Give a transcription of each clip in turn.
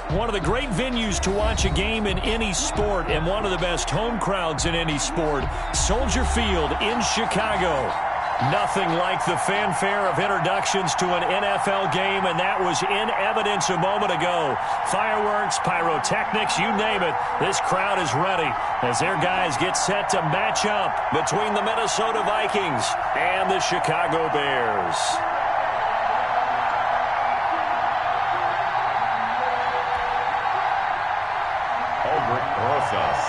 One of the great venues to watch a game in any sport and one of the best home crowds in any sport, Soldier Field in Chicago. Nothing like the fanfare of introductions to an NFL game, and that was in evidence a moment ago. Fireworks, pyrotechnics, you name it. This crowd is ready as their guys get set to match up between the Minnesota Vikings and the Chicago Bears.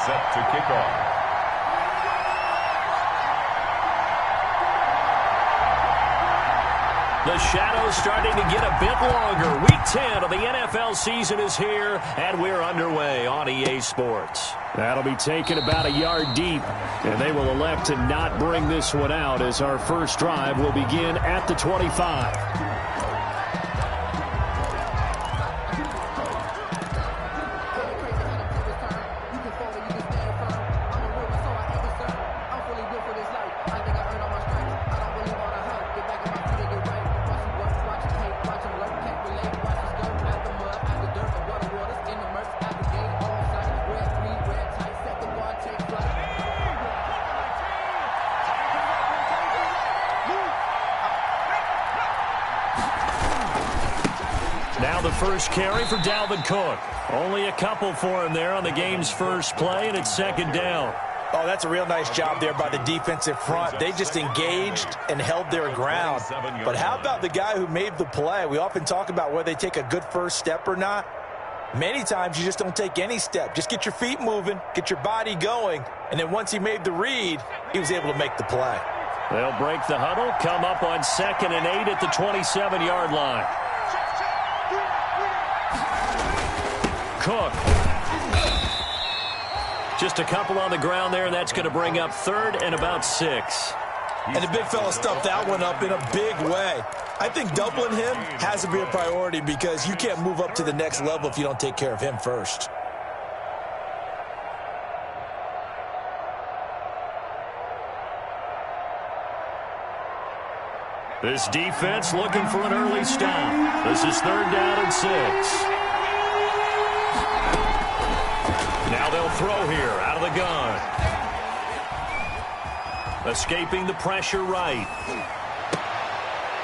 Set to kick off. The shadow's starting to get a bit longer. Week 10 of the NFL season is here, and we're underway on EA Sports. That'll be taken about a yard deep, and they will elect to not bring this one out as our first drive will begin at the 25. First carry for Dalvin Cook. Only a couple for him there on the game's first play, and it's second down. Oh, that's a real nice job there by the defensive front. They just engaged and held their ground. But how about the guy who made the play? We often talk about whether they take a good first step or not. Many times you just don't take any step. Just get your feet moving, get your body going, and then once he made the read, he was able to make the play. They'll break the huddle, come up on 2nd and 8 at the 27-yard line. Cook. Just a couple on the ground there, and that's going to bring up 3rd and about 6. And the big fella stuffed that one up in a big way. I think doubling him has to be a priority because you can't move up to the next level if you don't take care of him first. This defense looking for an early stop. This is 3rd down and 6. Now they'll throw here out of the gun. Escaping the pressure right.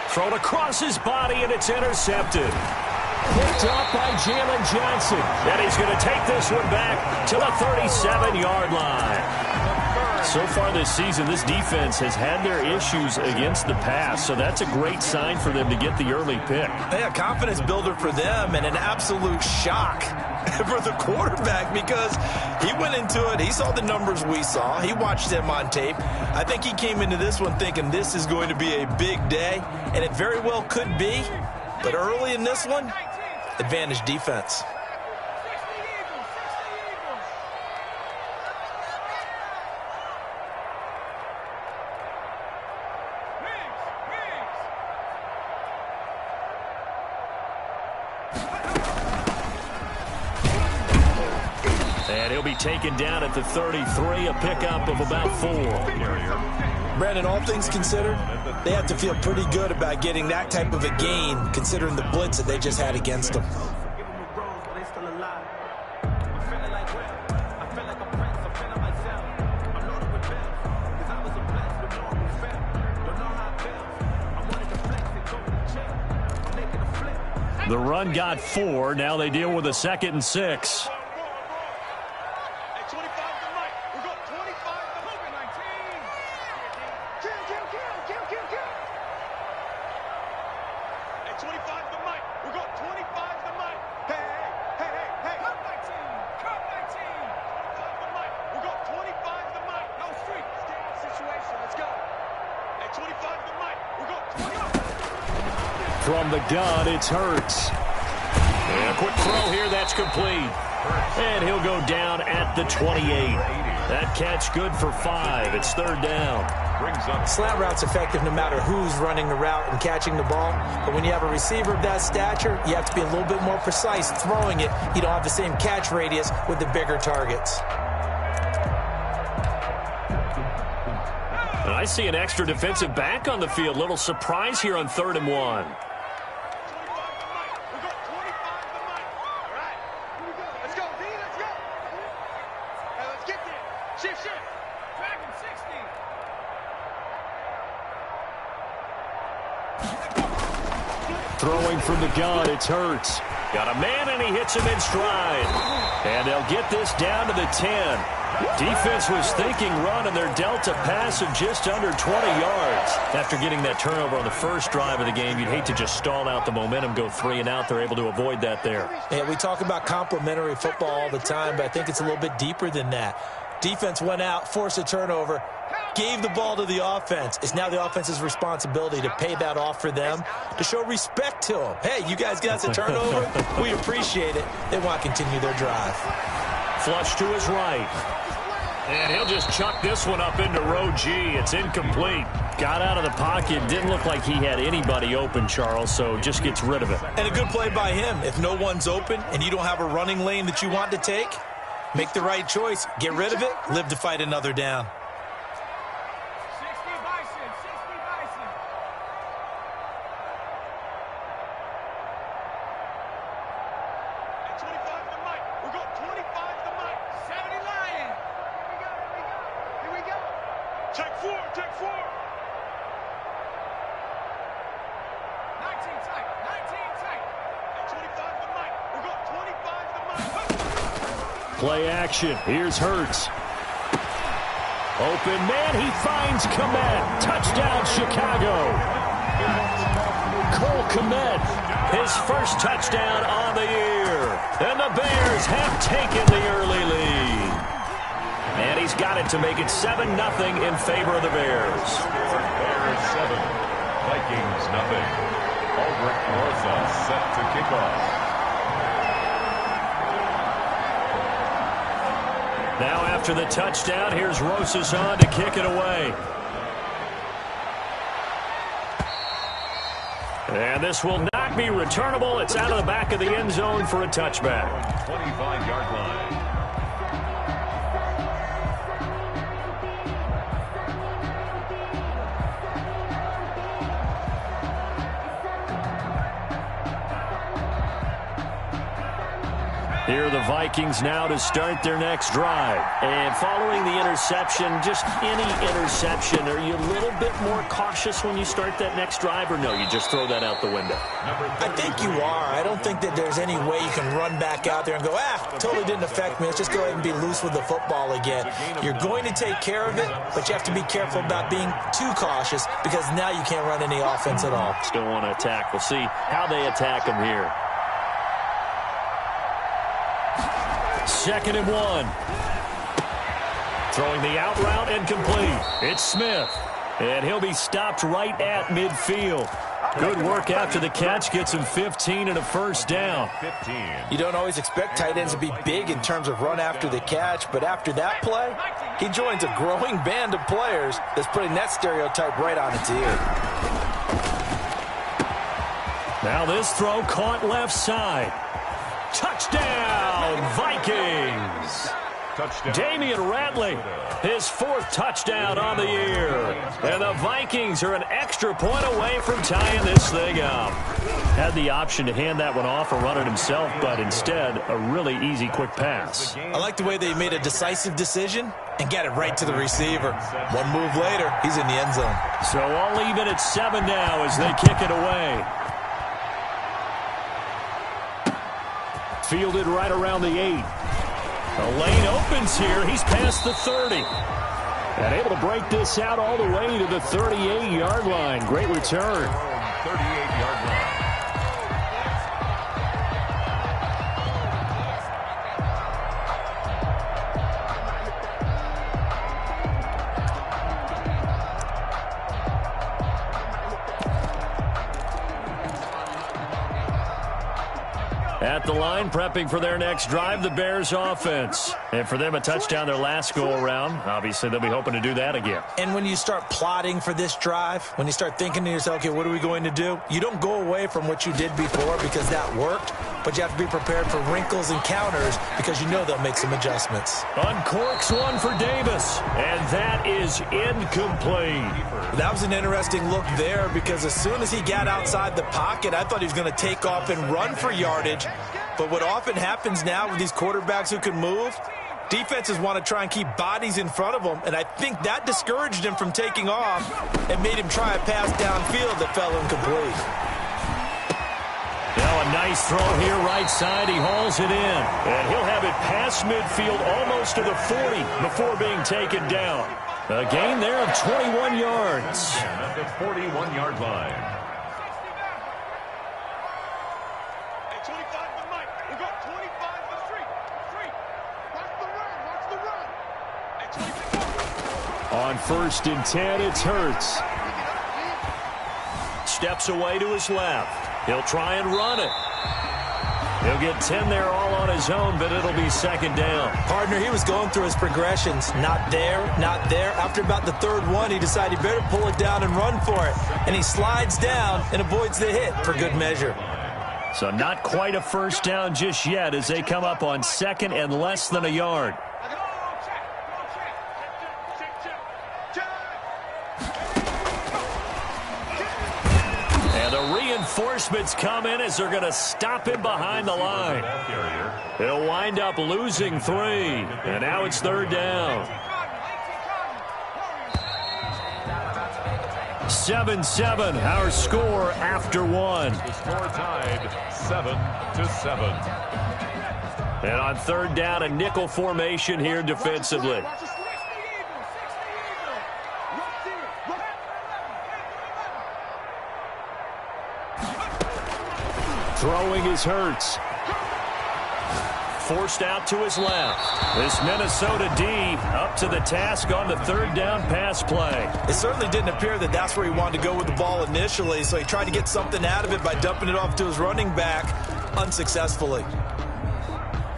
Thrown across his body, and it's intercepted. Picked up by Jalen Johnson. And he's going to take this one back to the 37-yard line. So far this season, this defense has had their issues against the pass, so that's a great sign for them to get the early pick. Yeah, confidence builder for them and an absolute shock for the quarterback because he went into it. He saw the numbers we saw. He watched them on tape. I think he came into this one thinking this is going to be a big day, and it very well could be. But early in this one, advantage defense. And he'll be taken down at the 33, a pickup of about 4. Brandon, all things considered, they have to feel pretty good about getting that type of a gain, considering the blitz that they just had against them. The run got 4. Now they deal with a 2nd and 6. From the gun, it's Hurts. And a quick throw here, that's complete. And he'll go down at the 28. That catch good for 5. It's 3rd down. Slant route's effective no matter who's running the route and catching the ball. But when you have a receiver of that stature, you have to be a little bit more precise throwing it. You don't have the same catch radius with the bigger targets. And I see an extra defensive back on the field. Little surprise here on 3rd and 1. Throwing from the gun, it's Hurts. Got a man, and he hits him in stride. And they'll get this down to the 10. Defense was thinking run, and they're dealt a pass of just under 20 yards. After getting that turnover on the first drive of the game, you'd hate to just stall out the momentum, go 3 and out. They're able to avoid that there. Yeah, we talk about complementary football all the time, but I think it's a little bit deeper than that. Defense went out, forced a turnover, gave the ball to the offense. It's now the offense's responsibility to pay that off for them, to show respect to them. Hey, you guys got a turnover? We appreciate it. They want to continue their drive. Flush to his right. And he'll just chuck this one up into row G. It's incomplete. Got out of the pocket. Didn't look like he had anybody open, Charles, so just gets rid of it. And a good play by him. If no one's open and you don't have a running lane that you want to take, make the right choice. Get rid of it. Live to fight another down. Play action. Here's Hurts. Open man. He finds Kmet. Touchdown, Chicago. Cole Kmet, his first touchdown on the year. And the Bears have taken the early lead. And he's got it to make it 7-0 in favor of the Bears. Bears 7, Vikings 0. Albrecht Marsa set to kick off. Now after the touchdown, here's Rosas on to kick it away. And this will not be returnable. It's out of the back of the end zone for a touchback. 25-yard line. Here are the Vikings now to start their next drive. And following the interception, just any interception, are you a little bit more cautious when you start that next drive, or no, you just throw that out the window? I think you are. I don't think that there's any way you can run back out there and go, totally didn't affect me. Let's just go ahead and be loose with the football again. You're going to take care of it, but you have to be careful about being too cautious because now you can't run any offense at all. Still want to attack. We'll see how they attack them here. 2nd and 1. Throwing the out route and complete. It's Smith. And he'll be stopped right at midfield. Good work after the catch. Gets him 15 and a first down. You don't always expect tight ends to be big in terms of run after the catch, but after that play, he joins a growing band of players that's putting that stereotype right on its ear. Now this throw caught left side. Touchdown, Vikings! Touchdown. Damian Ratley, his 4th touchdown on the year. And the Vikings are an extra point away from tying this thing up. Had the option to hand that one off or run it himself, but instead, a really easy, quick pass. I like the way they made a decisive decision and got it right to the receiver. One move later, he's in the end zone. So all even at 7 now as they kick it away. Fielded right around the 8. The lane opens here. He's past the 30. And able to break this out all the way to the 38-yard line. Great return. 38-yard line. At the line, prepping for their next drive, the Bears offense. And for them, a touchdown their last go-around. Obviously, they'll be hoping to do that again. And when you start plotting for this drive, when you start thinking to yourself, okay, what are we going to do? You don't go away from what you did before because that worked, but you have to be prepared for wrinkles and counters because you know they'll make some adjustments. Uncorks one for Davis, and that is incomplete. That was an interesting look there because as soon as he got outside the pocket, I thought he was going to take off and run for yardage. But what often happens now with these quarterbacks who can move, defenses want to try and keep bodies in front of them, and I think that discouraged him from taking off and made him try a pass downfield that fell incomplete. A nice throw here, right side. He hauls it in. And he'll have it past midfield, almost to the 40, before being taken down. A gain there of 21 yards. At the 41-yard line. On 1st and 10, it's Hurts. Steps away to his left. He'll try and run it. He'll get 10 there all on his own, but it'll be 2nd down. Partner, he was going through his progressions. Not there, not there. After about the 3rd one, he decided he better pull it down and run for it. And he slides down and avoids the hit for good measure. So not quite a 1st down just yet as they come up on 2nd and less than a yard. Reinforcements come in as they're going to stop him behind the line. He'll wind up losing 3, and now it's 3rd down. 7-7, our score after 1. The score tied 7-7. And on 3rd down, a nickel formation here defensively. Throwing is Hurts. Forced out to his left. This Minnesota D up to the task on the 3rd down pass play. It certainly didn't appear that that's where he wanted to go with the ball initially, so he tried to get something out of it by dumping it off to his running back unsuccessfully.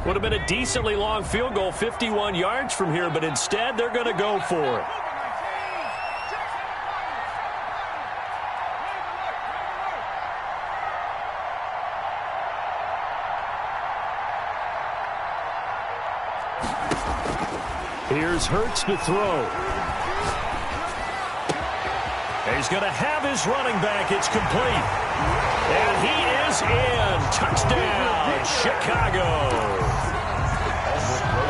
Would have been a decently long field goal, 51 yards from here, but instead they're going to go for it. Here's Hurts to throw. He's going to have his running back. It's complete. And he is in. Touchdown, Chicago.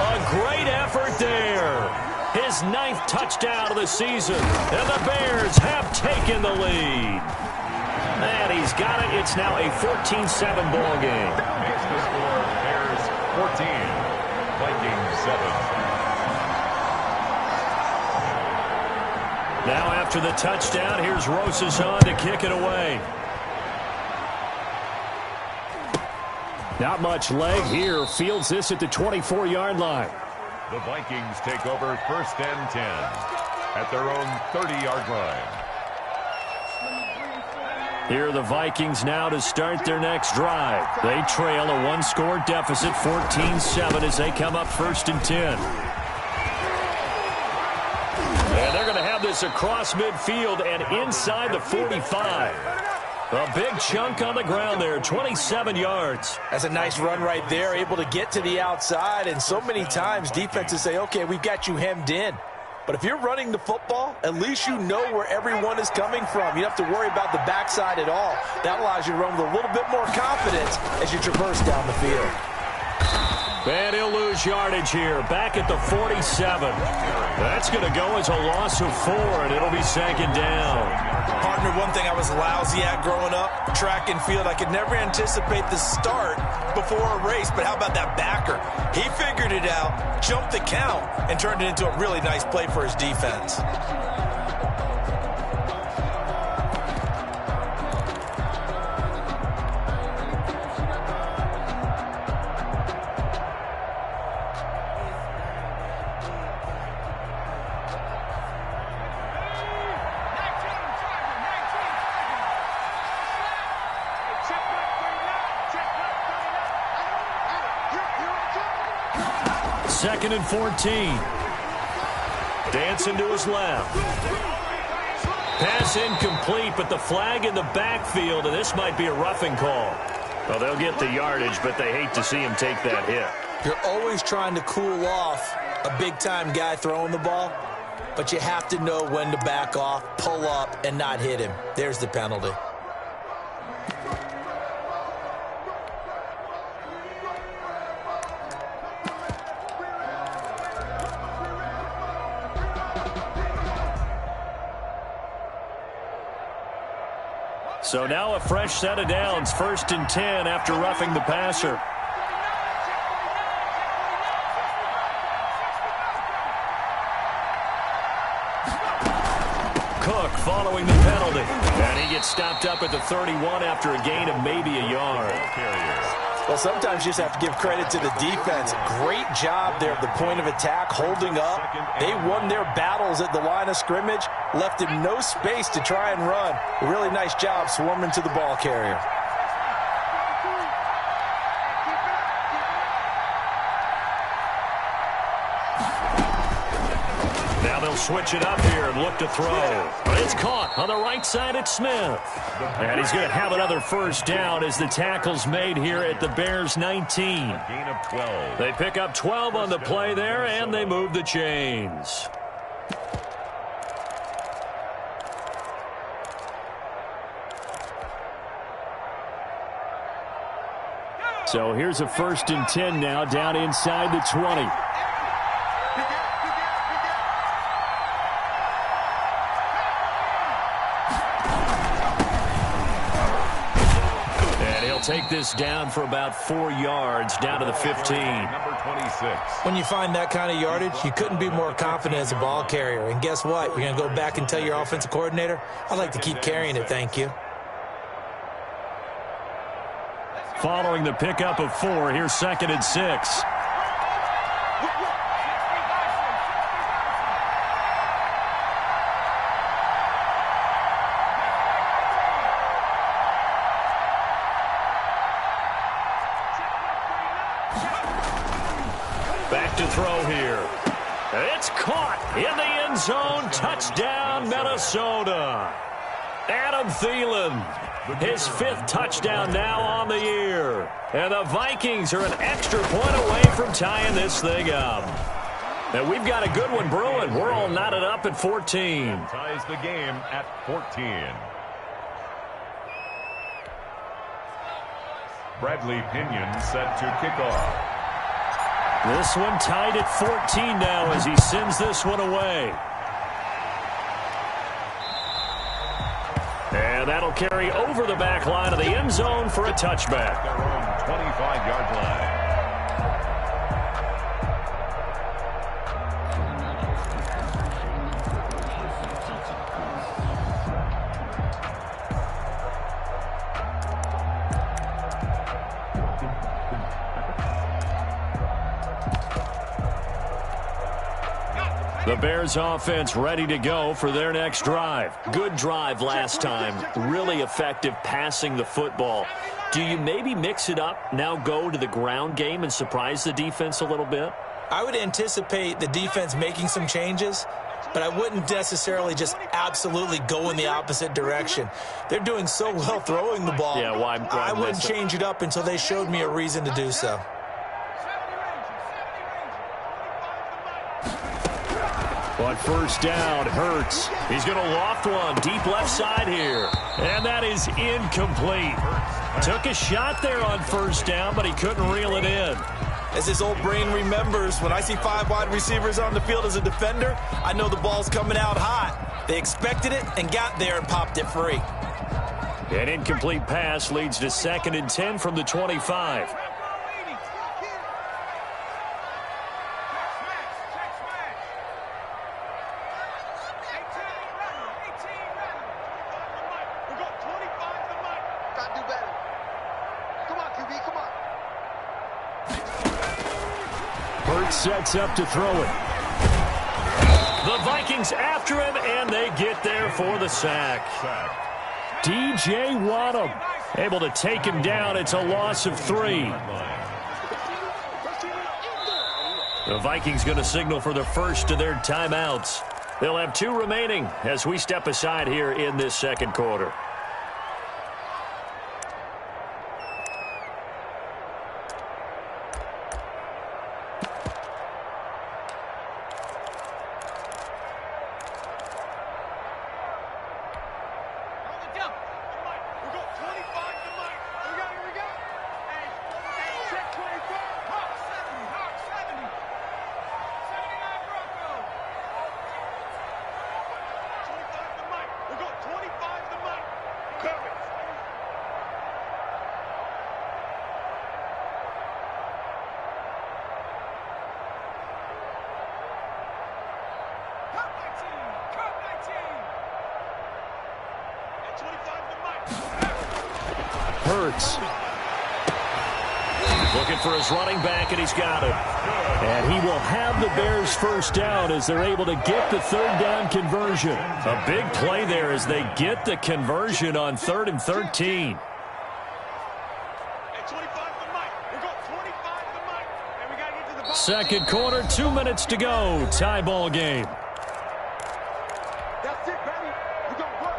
A great effort there. His 9th touchdown of the season. And the Bears have taken the lead. And he's got it. It's now a 14-7 ball game. Makes the score Bears 14, Vikings 7. Now after the touchdown, here's Rosas on to kick it away. Not much leg here. Fields this at the 24-yard line. The Vikings take over 1st and 10 at their own 30-yard line. Here are the Vikings now to start their next drive. They trail a 1-score deficit, 14-7, as they come up 1st and 10. And they're going to have this across midfield and inside the 45. A big chunk on the ground there, 27 yards. That's a nice run right there, able to get to the outside. And so many times defenses say, okay, we've got you hemmed in. But if you're running the football, at least you know where everyone is coming from. You don't have to worry about the backside at all. That allows you to run with a little bit more confidence as you traverse down the field. And he'll lose yardage here, back at the 47. That's going to go as a loss of 4, and it'll be 2nd down. Partner, one thing I was lousy at growing up, track and field, I could never anticipate the start before a race, but how about that backer? He figured it out, jumped the count, and turned it into a really nice play for his defense. Second and 14. Dancing to his left. Pass incomplete, but the flag in the backfield, and this might be a roughing call. Well, they'll get the yardage, but they hate to see him take that hit. You're always trying to cool off a big-time guy throwing the ball, but you have to know when to back off, pull up, and not hit him. There's the penalty. So now a fresh set of downs, 1st and 10 after roughing the passer. Cook following the penalty. And he gets stopped up at the 31 after a gain of maybe a yard. Well, sometimes you just have to give credit to the defense. Great job there at the point of attack, holding up. They won their battles at the line of scrimmage, left him no space to try and run. A really nice job swarming to the ball carrier. Now they'll switch it up here and look to throw. But it's caught on the right side at Smith. And he's going to have another first down as the tackle's made here at the Bears 19. Gain of 12. They pick up 12 on the play there, and they move the chains. So here's a 1st and 10 now down inside the 20. Take this down for about 4 yards, down to the 15. Number 26. When you find that kind of yardage, you couldn't be more confident as a ball carrier. And guess what? You're going to go back and tell your offensive coordinator, I'd like to keep carrying it, thank you. Following the pickup of 4, here's 2nd and 6. Back to throw here. It's caught in the end zone. Touchdown, Minnesota. Adam Thielen, his 5th touchdown now on the year. And the Vikings are an extra point away from tying this thing up. And we've got a good one brewing. We're all knotted up at 14. Ties the game at 14. Bradley Pinion set to kick off. This one tied at 14 now as he sends this one away. And that'll carry over the back line of the end zone for a touchback. Their own 25-yard line. The Bears offense ready to go for their next drive. Good drive last time. Really effective passing the football. Do you maybe mix it up, now go to the ground game and surprise the defense a little bit? I would anticipate the defense making some changes, but I wouldn't necessarily just absolutely go in the opposite direction. They're doing so well throwing the ball. Yeah, why I wouldn't change it up until they showed me a reason to do so. On 1st down, Hurts. He's going to loft one deep left side here. And that is incomplete. Took a shot there on 1st down, but he couldn't reel it in. As his old brain remembers, when I see 5 wide receivers on the field as a defender, I know the ball's coming out hot. They expected it and got there and popped it free. An incomplete pass leads to 2nd and 10 from the 25. Sets up to throw it. The Vikings after him, and they get there for the sack. DJ Waddle able to take him down. It's a loss of 3. The Vikings going to signal for the first of their timeouts. They'll have 2 remaining as we step aside here in this second quarter. Hurts. Looking for his running back, and he's got it. And he will have the Bears first down as they're able to get the third down conversion. A big play there as they get the conversion on 3rd and 13. Second quarter, 2 minutes to go. Tie ball game. That's it, baby. We're going to work.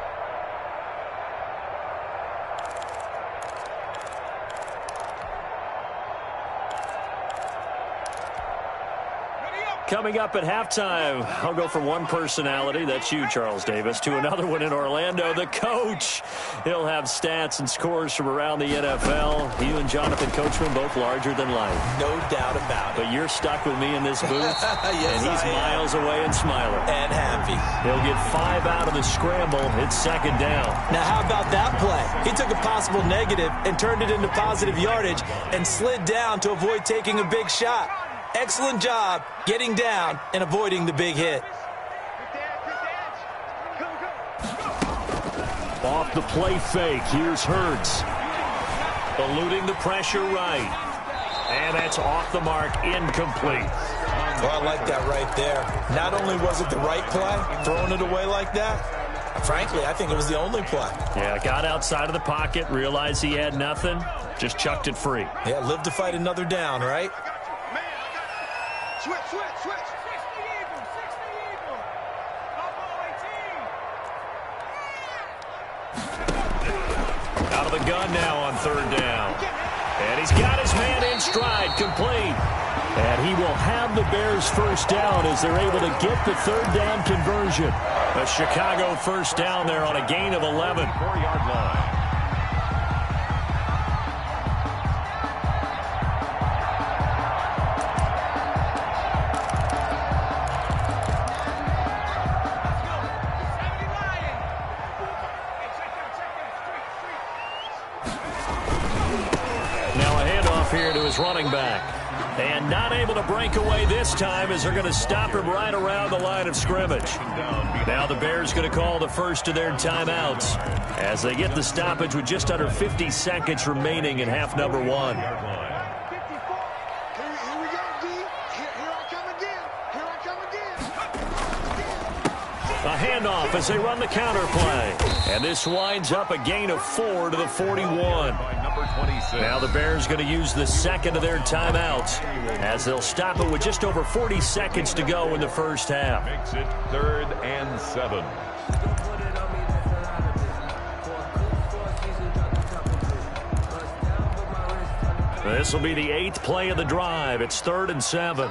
Coming up at halftime, I'll go from one personality, that's you, Charles Davis, to another one in Orlando, the coach. He'll have stats and scores from around the NFL. You and Jonathan Coachman, both larger than life. No doubt about it. But you're stuck with me in this booth, Yes, and he's miles away and smiling. And happy. He'll get 5 out of the scramble. It's second down. Now, how about that play? He took a possible negative and turned it into positive yardage and slid down to avoid taking a big shot. Excellent job getting down and avoiding the big hit. Off the play fake, here's Hurts. Eluding the pressure right. And that's off the mark, incomplete. Well, I like that right there. Not only was it the right play, throwing it away like that, frankly, I think it was the only play. Yeah, got outside of the pocket, realized he had nothing, just chucked it free. Yeah, live to fight another down, right? Switch. Out of the gun now on third down. And he's got his man in stride, complete. And he will have the Bears first down as they're able to get the third down conversion. A Chicago first down there on a gain of 11. 4-yard line. Here to his running back. And not able to break away this time as they're going to stop him right around the line of scrimmage. Now the Bears going to call the first of their timeouts as they get the stoppage with just under 50 seconds remaining in half number 1. A handoff as they run the counter play. And this winds up a gain of 4 to the 41. Now the Bears going to use the second of their timeouts as they'll stop it with just over 40 seconds to go in the first half. Makes it 3rd and 7. This will be the 8th play of the drive. It's 3rd and 7.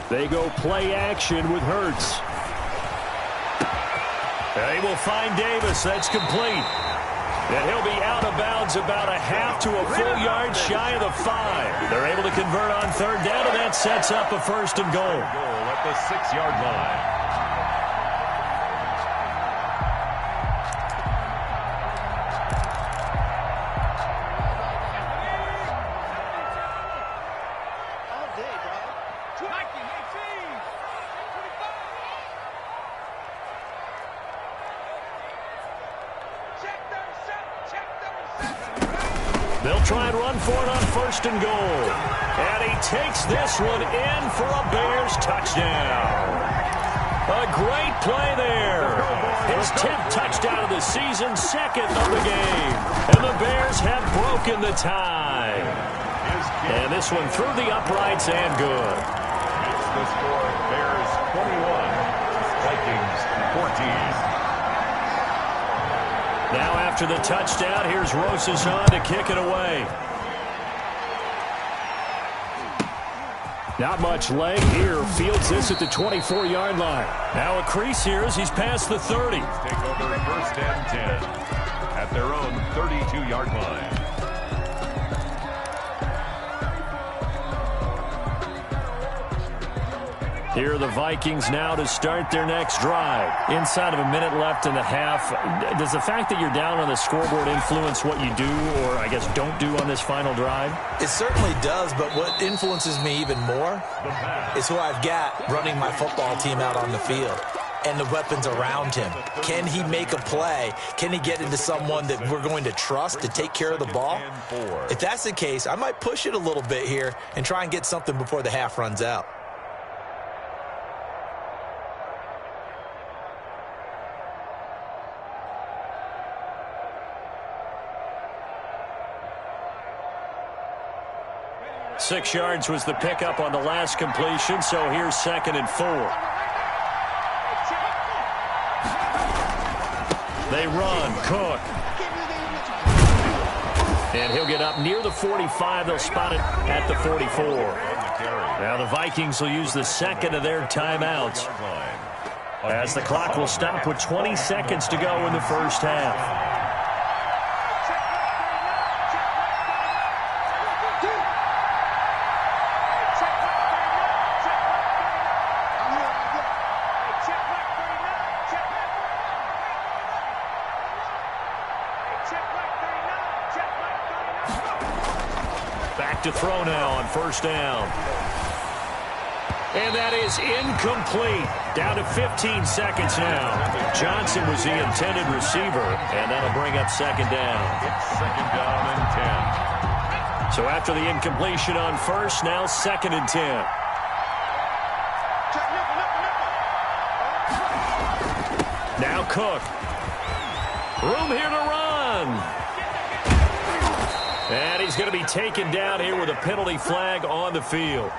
They go play action with Hurts. They will find Davis. That's complete. And he'll be out of bounds about a half to a full yard shy of the 5. They're able to convert on third down, and that sets up a 1st and goal. Goal at the 6-yard line. They'll try and run for it on 1st and goal. And he takes this one in for a Bears touchdown. A great play there. His 10th touchdown of the season, 2nd of the game. And the Bears have broken the tie. And this one through the uprights and good. It's the score, Bears 21, Vikings 14. Now after the touchdown, here's Rosas on to kick it away. Not much leg here. Fields this at the 24-yard line. Now a crease here as he's past the 30. Take over 1st and 10 at their own 32-yard line. Here are the Vikings now to start their next drive. Inside of a minute left in the half, does the fact that you're down on the scoreboard influence what you do or, I guess, don't do on this final drive? It certainly does, but what influences me even more is who I've got running my football team out on the field and the weapons around him. Can he make a play? Can he get into someone that we're going to trust to take care of the ball? If that's the case, I might push it a little bit here and try and get something before the half runs out. Six yards was the pickup on the last completion, so here's 2nd and 4. They run, Cook. And he'll get up near the 45. They'll spot it at the 44. Now the Vikings will use the second of their timeouts, as the clock will stop with 20 seconds to go in the first half. To throw now on first down. And that is incomplete. Down to 15 seconds now. Johnson was the intended receiver, and that'll bring up 2nd down. It's 2nd down and 10. So after the incompletion on first, now 2nd and 10. Now Cook. Room here to run. And he's going to be taken down here with a penalty flag on the field.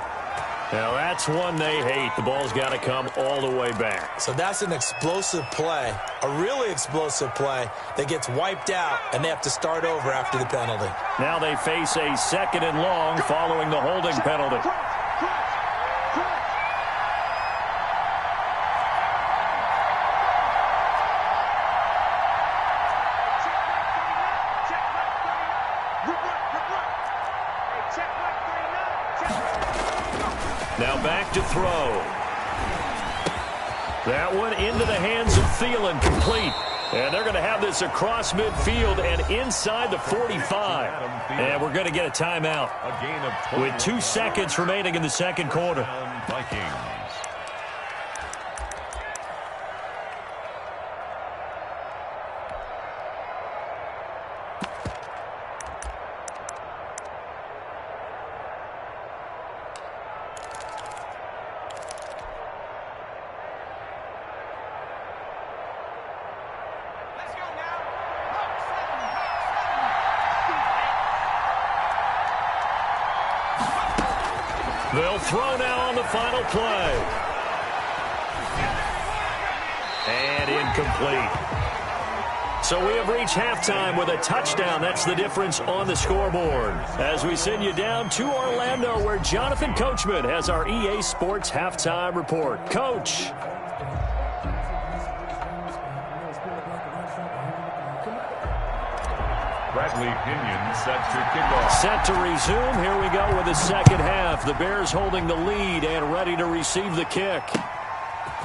Now, that's one they hate. The ball's got to come all the way back. So that's an explosive play, a really explosive play that gets wiped out, and they have to start over after the penalty. Now they face a 2nd and long following the holding penalty. Now back to throw. That one into the hands of Thielen, complete. And they're going to have this across midfield and inside the 45. And we're going to get a timeout with 2 seconds remaining in the second quarter. Vikings. They'll throw now on the final play. And incomplete. So we have reached halftime with a touchdown. That's the difference on the scoreboard. As we send you down to Orlando, where Jonathan Coachman has our EA Sports Halftime Report. Coach. Bradley Pinion set to kick off. Set to resume. Here we go with the second half. The Bears holding the lead and ready to receive the kick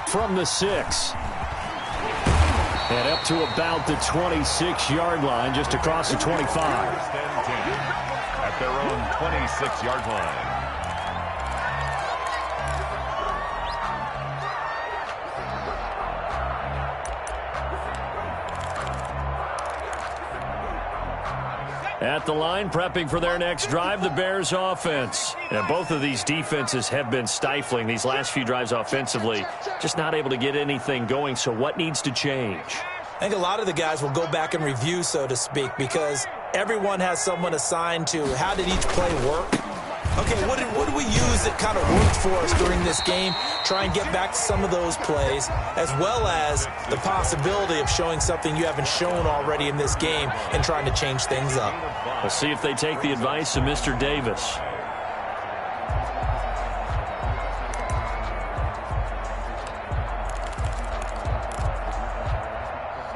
from the 6. And up to about the 26-yard line, just across the 25. At their own 26-yard line. At the line, prepping for their next drive, the Bears offense. And both of these defenses have been stifling these last few drives offensively. Just not able to get anything going, so what needs to change? I think a lot of the guys will go back and review, so to speak, because everyone has someone assigned to how did each play work. Okay, what did we use that kind of worked for us during this game? Try and get back to some of those plays, as well as the possibility of showing something you haven't shown already in this game and trying to change things up. Let's see if they take the advice of Mr. Davis.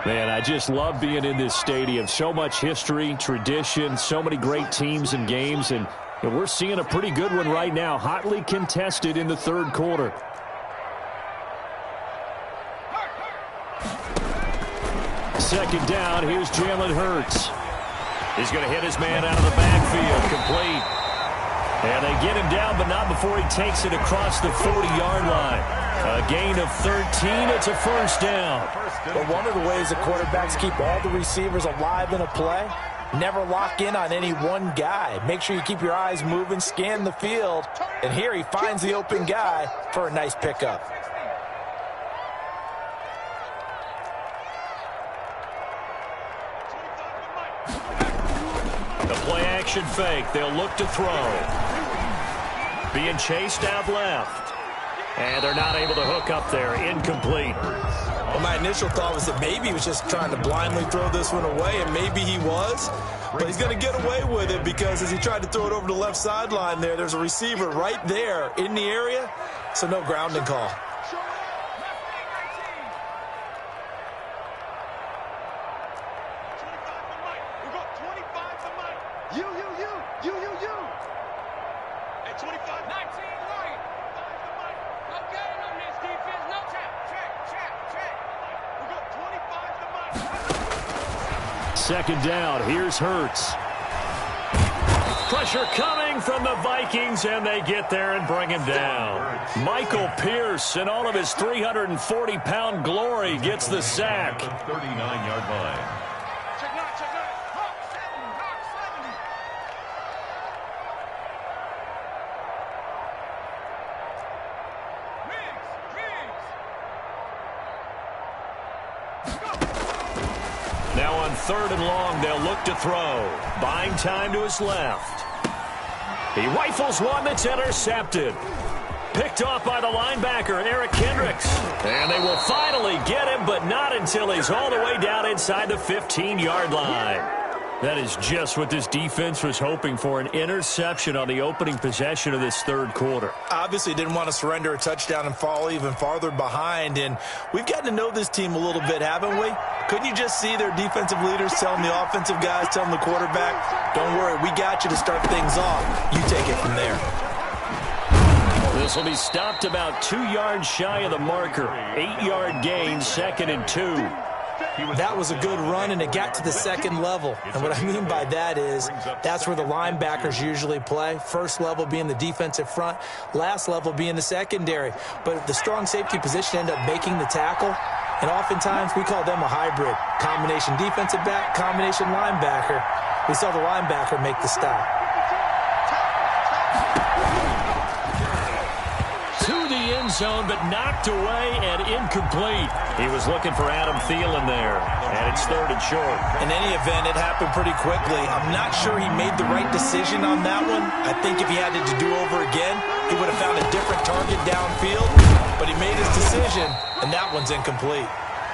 Man, I just love being in this stadium. So much history, tradition, so many great teams and games, and we're seeing a pretty good one right now, hotly contested in the third quarter. second down. Here's Jalen Hurts. He's going to hit his man out of the backfield. Complete. And they get him down, but not before he takes it across the 40-yard line. A gain of 13. It's a first down. But one of the ways the quarterbacks keep all the receivers alive in a play, never lock in on any one guy. Make sure you keep your eyes moving, scan the field. And here he finds the open guy for a nice pickup. The play-action fake. They'll look to throw. Being chased out left. And they're not able to hook up there. Incomplete. Well, my initial thought was that maybe he was just trying to blindly throw this one away, and maybe he was. But he's going to get away with it because as he tried to throw it over the left sideline there's a receiver right there in the area, so no grounding call. Second down. Here's Hurts. Pressure coming from the Vikings, and they get there and bring him down. Michael Pierce, in all of his 340-pound glory, gets the sack. 39-yard line. Now on 3rd and long, they'll look to throw. Buying time to his left. He rifles one that's intercepted. Picked off by the linebacker, Eric Kendricks. And they will finally get him, but not until he's all the way down inside the 15-yard line. That is just what this defense was hoping for, an interception on the opening possession of this third quarter. Obviously didn't want to surrender a touchdown and fall even farther behind, and we've gotten to know this team a little bit, haven't we? Couldn't you just see their defensive leaders telling the offensive guys, telling the quarterback, don't worry, we got you to start things off. You take it from there. This will be stopped about 2 yards shy of the marker. 8-yard gain, 2nd and 2. That was a good run, and it got to the second level. And what I mean by that is that's where the linebackers usually play. First level being the defensive front, last level being the secondary. But the strong safety position ended up making the tackle, and oftentimes we call them a hybrid. Combination defensive back, combination linebacker. We saw the linebacker make the stop. Zone, but knocked away and incomplete. He was looking for Adam Thielen there, and it's 3rd and short. In any event, it happened pretty quickly. I'm not sure he made the right decision on that one. I think if he had it to do over again, he would have found a different target downfield, but he made his decision, and that one's incomplete.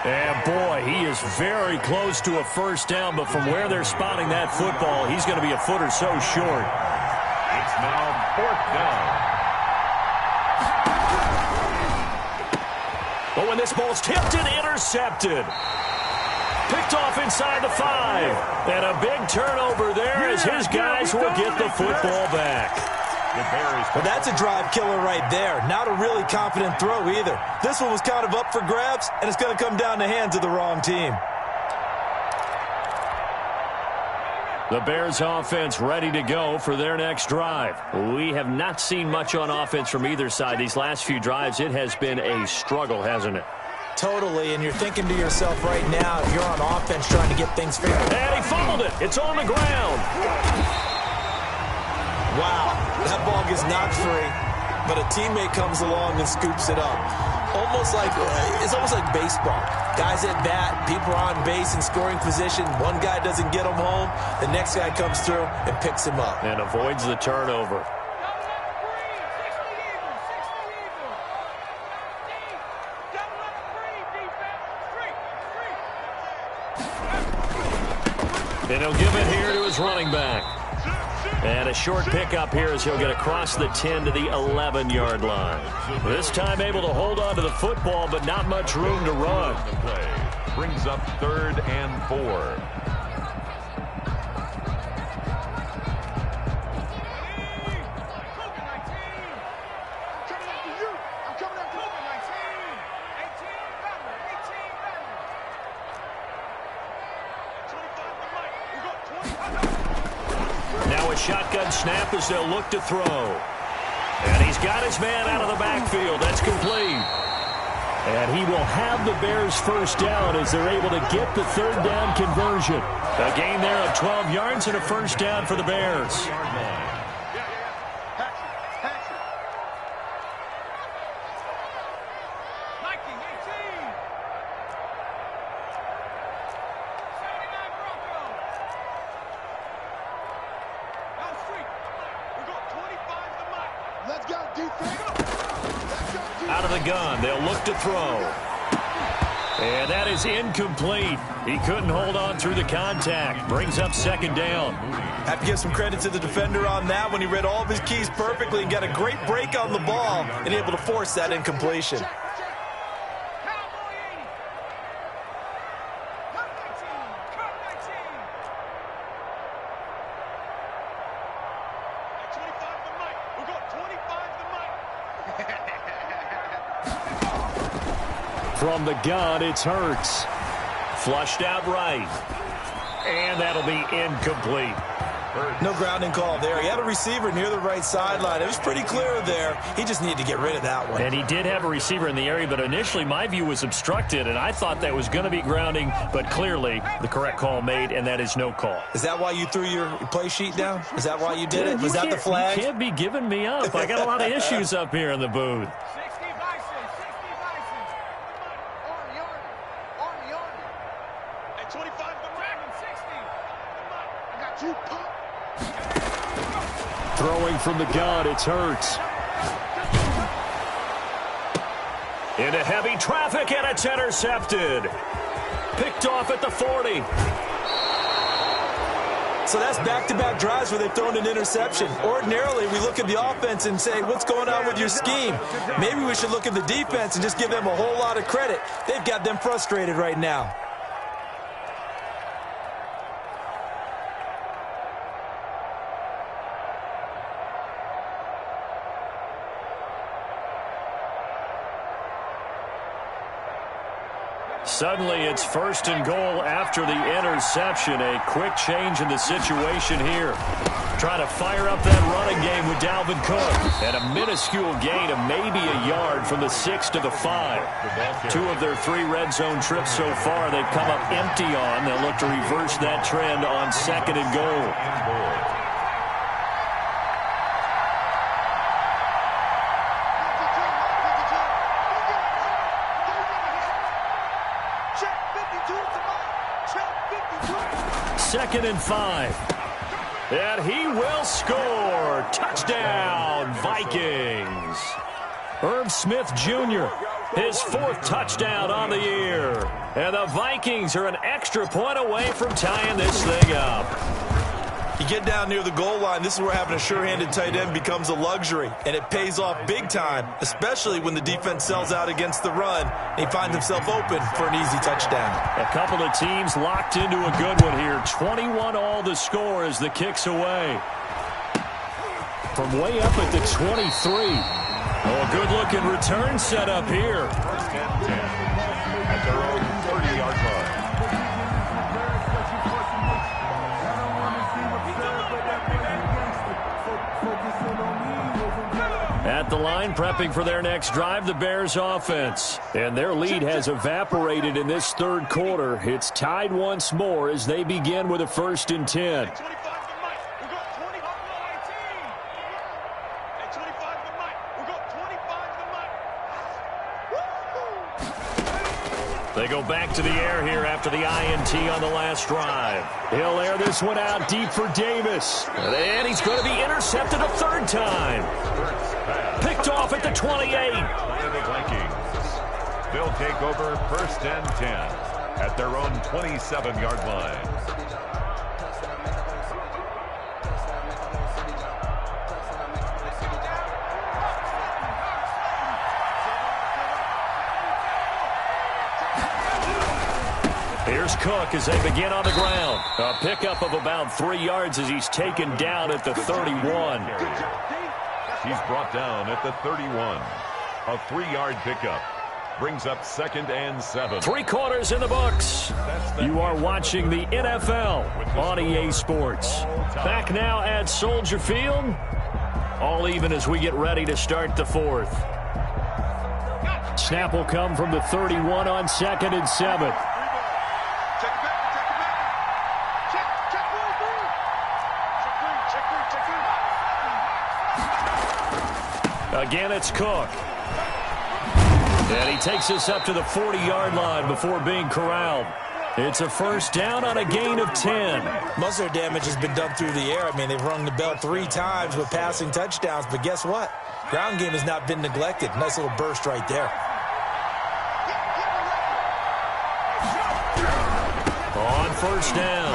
And boy, he is very close to a first down, but from where they're spotting that football, he's going to be a foot or so short. It's now 4th down. But when this ball's tipped and intercepted. Picked off inside the 5. And a big turnover there as his guys will get the football back. Well, that's a drive killer right there. Not a really confident throw either. This one was kind of up for grabs, and it's going to come down the hands of the wrong team. The Bears offense ready to go for their next drive. We have not seen much on offense from either side. These last few drives, it has been a struggle, hasn't it? Totally, and you're thinking to yourself right now, if you're on offense trying to get things figured out. And he fumbled it. It's on the ground. Wow, that ball gets knocked free, but a teammate comes along and scoops it up. It's almost like baseball. Guys at bat, people are on base in scoring position. One guy doesn't get him home. The next guy comes through and picks him up. And avoids the turnover. And he'll give it here to his running back. And a short pickup here as he'll get across the 10 to the 11-yard line. This time able to hold on to the football, but not much room to run. The play brings up 3rd and 4. one snap as they'll look to throw. And he's got his man out of the backfield. That's complete. And he will have the Bears first down as they're able to get the third down conversion. A gain there of 12 yards and a first down for the Bears. Out of the gun, they'll look to throw. And that is incomplete. He couldn't hold on through the contact. Brings up second down. Have to give some credit to the defender on that when he read all of his keys perfectly and got a great break on the ball and able to force that incompletion. From the gun, it's Hurts. Flushed out right. And that'll be incomplete. No grounding call there. He had a receiver near the right sideline. It was pretty clear there. He just needed to get rid of that one. And he did have a receiver in the area, but initially my view was obstructed, and I thought that was going to be grounding, but clearly the correct call made, and that is no call. Is that why you threw your play sheet down? Is that why you did it? Was that the flag? You can't be giving me up. I got a lot of issues up here in the booth. Throwing from the gun, it's Hurts. Into heavy traffic, and it's intercepted. Picked off at the 40. So that's back-to-back drives where they've thrown an interception. Ordinarily, we look at the offense and say, what's going on with your scheme? Maybe we should look at the defense and just give them a whole lot of credit. They've got them frustrated right now. Suddenly, it's first and goal after the interception. A quick change in the situation here. Trying to fire up that running game with Dalvin Cook. And a minuscule gain of maybe a yard from the 6 to the 5. 2 of their 3 red zone trips so far they've come up empty on. They'll look to reverse that trend on second and goal. Second and 5. And he will score. Touchdown, Vikings. Irv Smith Jr., his 4th touchdown on the year. And the Vikings are an extra point away from tying this thing up. You get down near the goal line, this is where having a sure-handed tight end becomes a luxury, and it pays off big time, especially when the defense sells out against the run, and he finds himself open for an easy touchdown. A couple of teams locked into a good one here. 21 all the score as the kick's away. From way up at the 23. Oh, a good-looking return set up here. First and 10 at their own 30-yard line. At the line, prepping for their next drive, the Bears offense. And their lead has evaporated in this third quarter. It's tied once more as they begin with a 1st and 10. They go back to the air here after the INT on the last drive. He'll air this one out deep for Davis. And he's going to be intercepted a 3rd time. Picked off at the 28. The Vikings. They'll take over 1st and 10 at their own 27-yard line. Here's Cook as they begin on the ground. A pickup of about 3 yards as he's taken down at the 31. He's brought down at the 31. A 3-yard pickup. Brings up 2nd and 7. 3 quarters in the books. You are watching the NFL on EA Sports. Back now at Soldier Field. All even as we get ready to start the 4th. Snap will come from the 31 on 2nd and 7. Again, it's Cook. And he takes us up to the 40-yard line before being corralled. It's a 1st down on a gain of 10. Most of their damage has been done through the air. I mean, they've rung the bell 3 times with passing touchdowns. But guess what? Ground game has not been neglected. Nice little burst right there. On 1st down,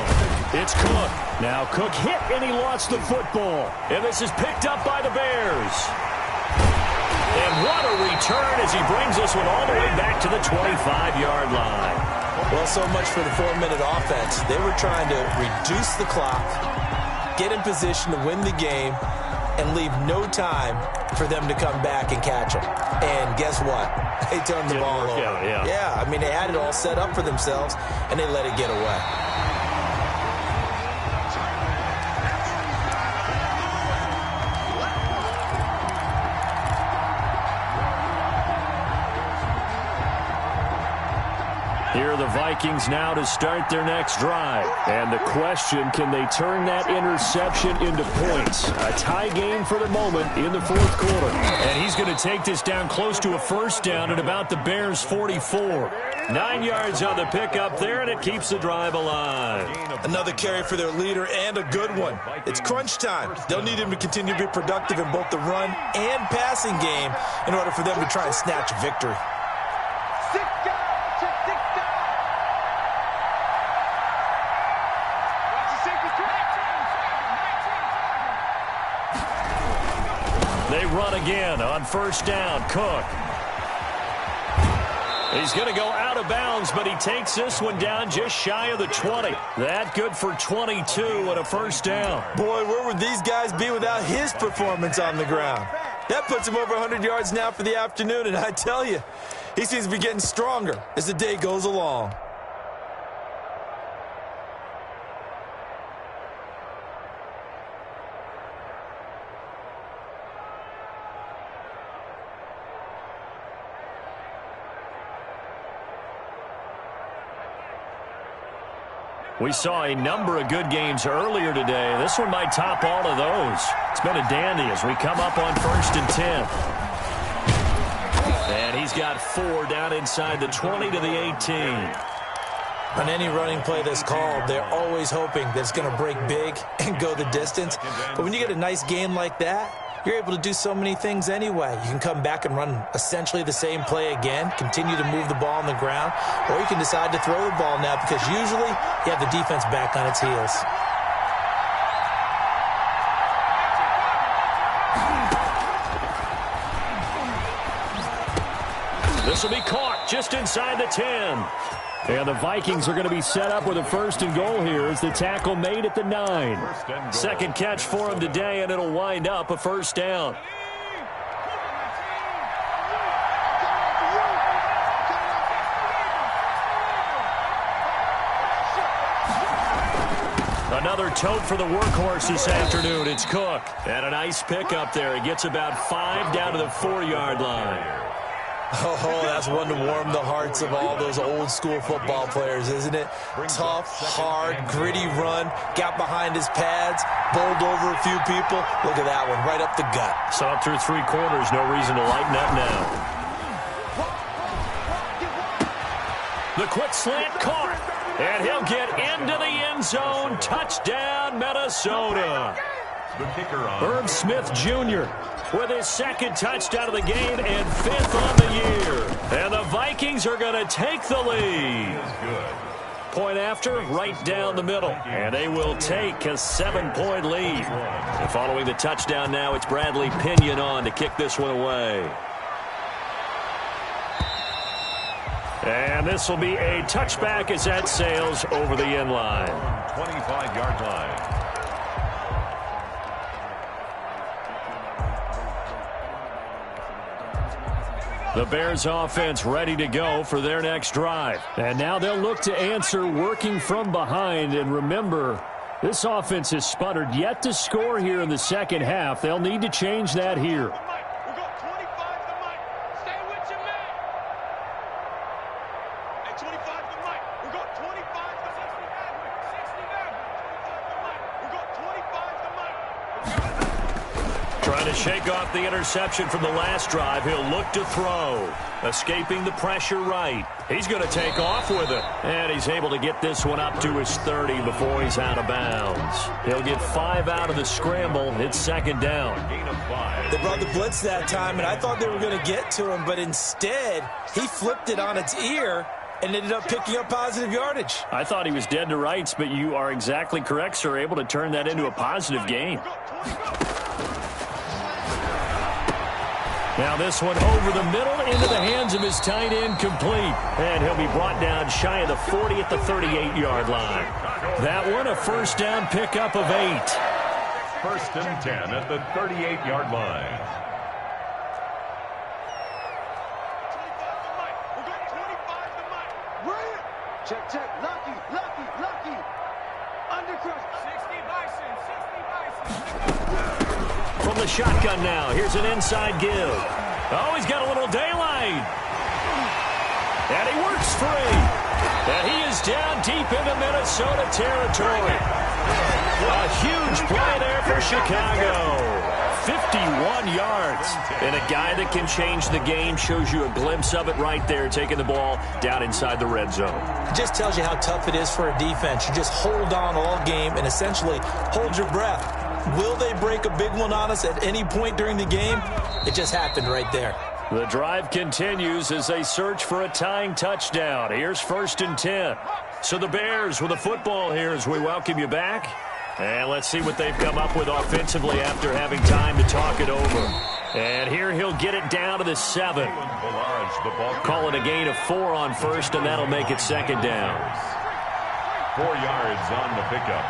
it's Cook. Now Cook hit and he lost the football. And this is picked up by the Bears. And what a return as he brings this one all the way back to the 25-yard line. Well, so much for the 4-minute offense. They were trying to reduce the clock, get in position to win the game, and leave no time for them to come back and catch them. And guess what? They turned the ball over. Yeah, I mean, they had it all set up for themselves, and they let it get away. Here are the Vikings now to start their next drive. And the question, can they turn that interception into points? A tie game for the moment in the 4th quarter. And he's going to take this down close to a 1st down at about the Bears' 44. 9 yards on the pickup there, and it keeps the drive alive. Another carry for their leader, and a good one. It's crunch time. They'll need him to continue to be productive in both the run and passing game in order for them to try and snatch a victory. They run again on 1st down. Cook. He's going to go out of bounds, but he takes this one down just shy of the 20. That good for 22 and a 1st down. Boy, where would these guys be without his performance on the ground? That puts him over 100 yards now for the afternoon, and I tell you, he seems to be getting stronger as the day goes along. We saw a number of good games earlier today. This one might top all of those. It's been a dandy as we come up on 1st and 10. And he's got 4 down inside the 20 to the 18. On any running play that's called, they're always hoping that it's going to break big and go the distance. But when you get a nice game like that, you're able to do so many things anyway. You can come back and run essentially the same play again, continue to move the ball on the ground, or you can decide to throw the ball now because usually you have the defense back on its heels. This will be caught just inside the 10. And the Vikings are going to be set up with a 1st and goal here as the tackle made at the 9. 2nd catch for him today, and it'll wind up a 1st down. Another tote for the workhorse this afternoon. It's Cook. And a nice pickup there. He gets about 5 down to the 4-yard line. Oh, that's one to warm the hearts of all those old-school football players, isn't it? Tough, hard, gritty run, got behind his pads, bowled over a few people. Look at that one, right up the gut. Saw it through 3 quarters, no reason to lighten up now. The quick slant caught, and he'll get into the end zone. Touchdown, Minnesota. The kicker on. Herb Smith Jr. with his 2nd touchdown of the game and 5th on the year. And the Vikings are going to take the lead. Point after, right down the middle. And they will take a 7-point lead. And following the touchdown now, it's Bradley Pinion on to kick this one away. And this will be a touchback as that sails over the end line. 25-yard line. The Bears offense ready to go for their next drive. And now they'll look to answer working from behind. And remember, this offense has sputtered yet to score here in the second half. They'll need to change that here. Trying to shake off the interception from the last drive. He'll look to throw. Escaping the pressure right. He's going to take off with it. And he's able to get this one up to his 30 before he's out of bounds. He'll get 5 out of the scramble. It's second down. They brought the blitz that time, and I thought they were going to get to him, but instead, he flipped it on its ear and ended up picking up positive yardage. I thought he was dead to rights, but you are exactly correct, sir. Able to turn that into a positive gain. Now this one over the middle into the hands of his tight end, complete. And he'll be brought down shy of the 40 at the 38-yard line. That one a first down pickup of 8. First and 10 at the 38-yard line. Check, check. Lucky, lucky, lucky. Undercross. 60 Bison, 60 Bison. From the shotgun now, here's an inside give. Oh, he's got a little daylight. And he works free. And he is down deep into Minnesota territory. A huge play there for Chicago. 51 yards. And a guy that can change the game, shows you a glimpse of it right there, taking the ball down inside the red zone. It just tells you how tough it is for a defense. You just hold on all game and essentially hold your breath. Will they break a big one on us at any point during the game? It just happened right there. The drive continues as they search for a tying touchdown. Here's first and 10. So the Bears with the football here as we welcome you back. And let's see what they've come up with offensively after having time to talk it over. And here he'll get it down to the 7. Call it a gain of 4 on first, and that'll make it second down. 4 yards on the pickup.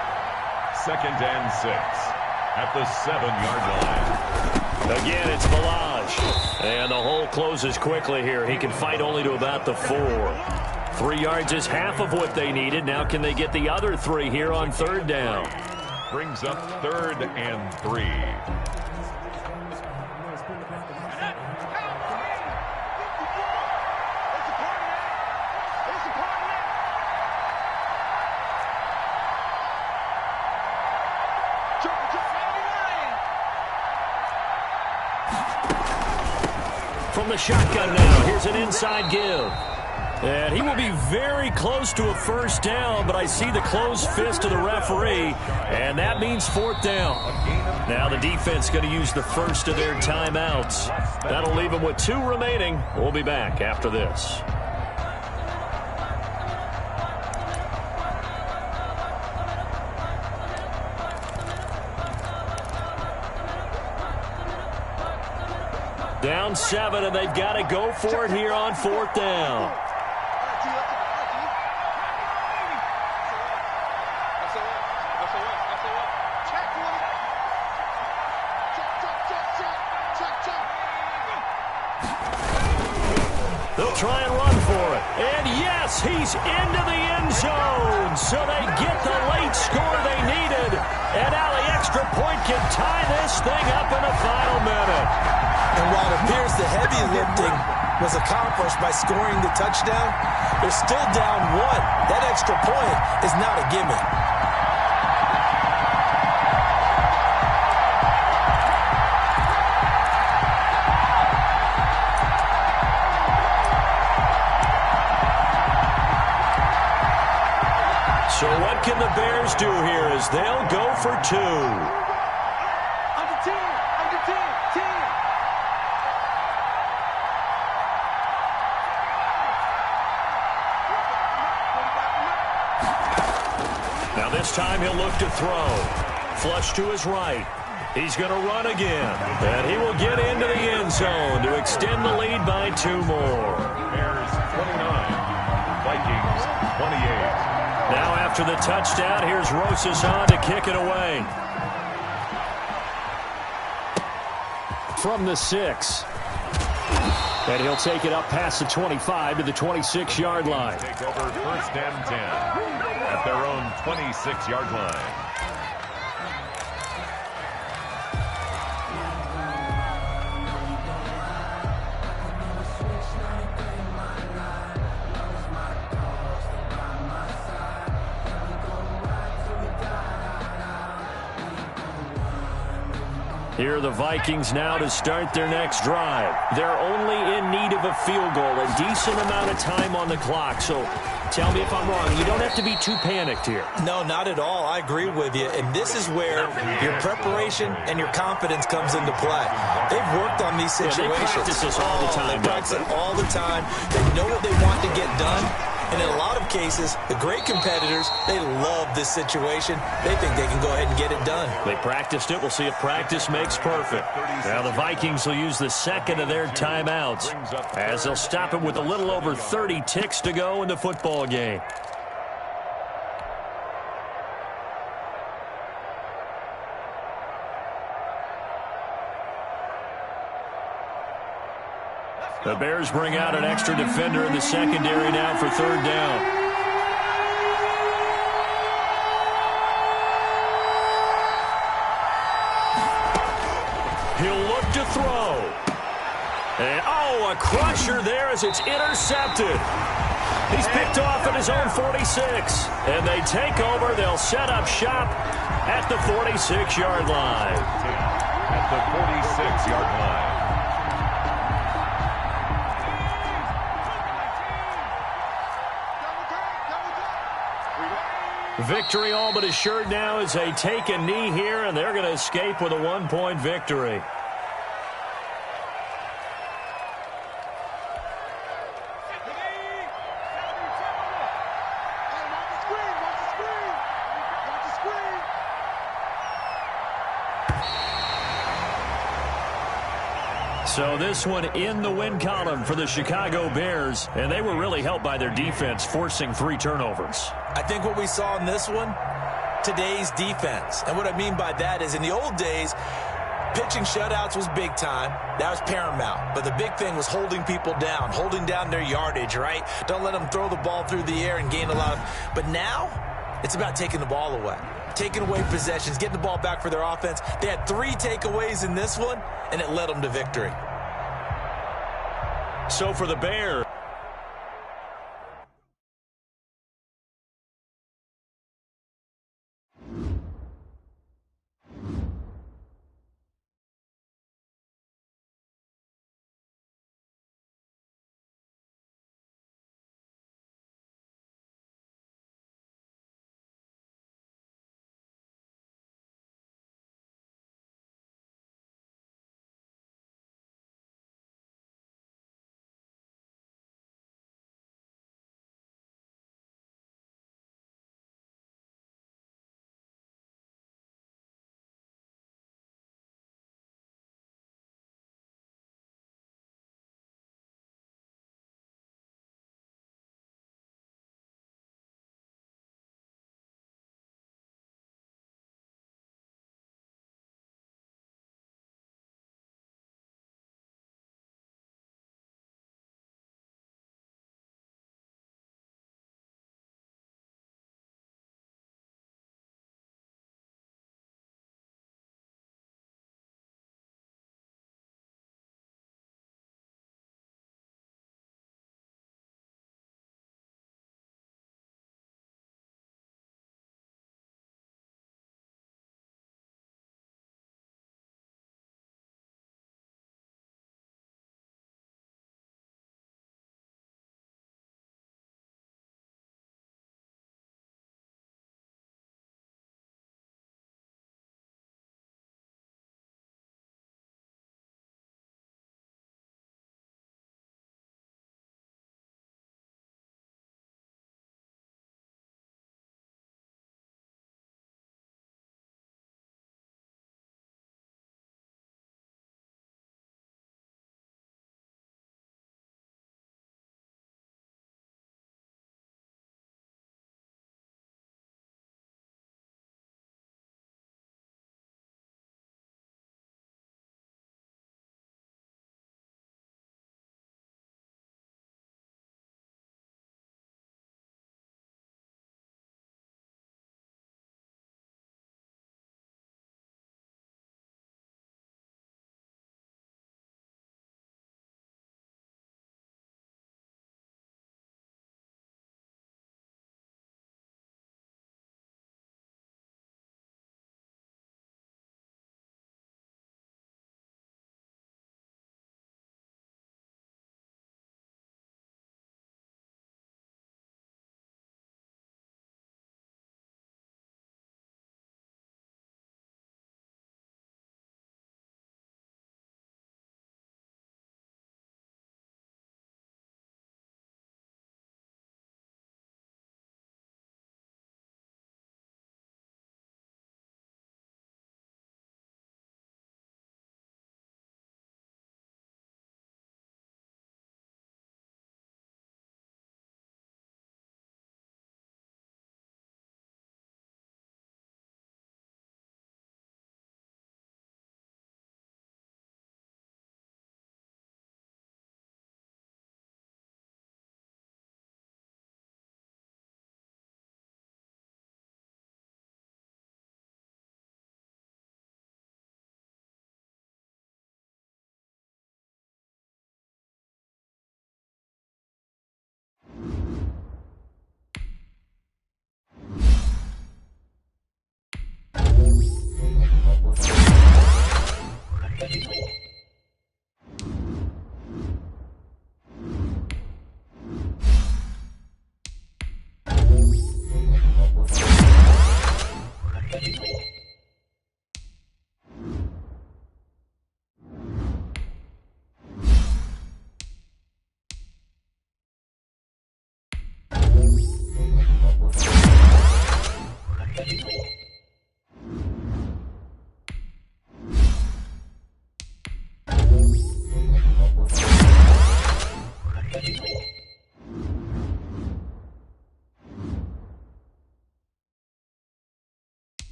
Second and 6 at the 7-yard line. Again, it's Balaj. And the hole closes quickly here. He can fight only to about the 4. 3 yards is half of what they needed. Now can they get the other 3 here on third down? Brings up 3rd and 3. From the shotgun now, here's an inside give. And he will be very close to a first down, but I see the closed fist of the referee, and that means 4th down. Now the defense going to use the first of their timeouts. That'll leave them with 2 remaining. We'll be back after this. Down 7, and they've got to go for it here on 4th down. They'll try and run for it. And yes, he's into the end zone. So they get the late score they needed. And now the extra point can tie this thing up in the final minute. And while it appears the heavy lifting was accomplished by scoring the touchdown, they're still down 1. That extra point is not a gimme. So what can the Bears do here as they'll go for 2? Under 10, under 10, 10. Now this time he'll look to throw. Flush to his right. He's going to run again. And he will get into the end zone to extend the lead by 2 more. Bears 29, Vikings 28. Now after the touchdown, here's Rosas on to kick it away. From the 6. And he'll take it up past the 25 to the 26-yard line. Take over 1st and 10 at their own 26-yard line. Here are the Vikings now to start their next drive. They're only in need of a field goal, a decent amount of time on the clock. So tell me if I'm wrong. You don't have to be too panicked here. No, not at all. I agree with you. And this is where your preparation and your confidence comes into play. They've worked on these situations. Yeah, they practice this all the time. They practice it all the time. They know what they want to get done. And in a lot of cases, the great competitors, they love this situation. They think they can go ahead and get it done. They practiced it. We'll see if practice makes perfect. Now the Vikings will use the second of their timeouts as they'll stop it with a little over 30 ticks to go in the football game. The Bears bring out an extra defender in the secondary now for 3rd down. He'll look to throw. And, oh, a crusher there as it's intercepted. He's picked off at his own 46. And they take over. They'll set up shop at the 46-yard line. At the 46-yard line. Victory all but assured now as they take a knee here, and they're going to escape with a 1-point victory. So this one in the win column for the Chicago Bears, and they were really helped by their defense, forcing 3 turnovers. I think what we saw in this one, today's defense. And what I mean by that is in the old days, pitching shutouts was big time. That was paramount. But the big thing was holding people down, holding down their yardage, right? Don't let them throw the ball through the air and gain a lot of... But now, it's about taking the ball away. Taking away possessions, getting the ball back for their offense. They had 3 takeaways in this one, and it led them to victory. So for the Bears,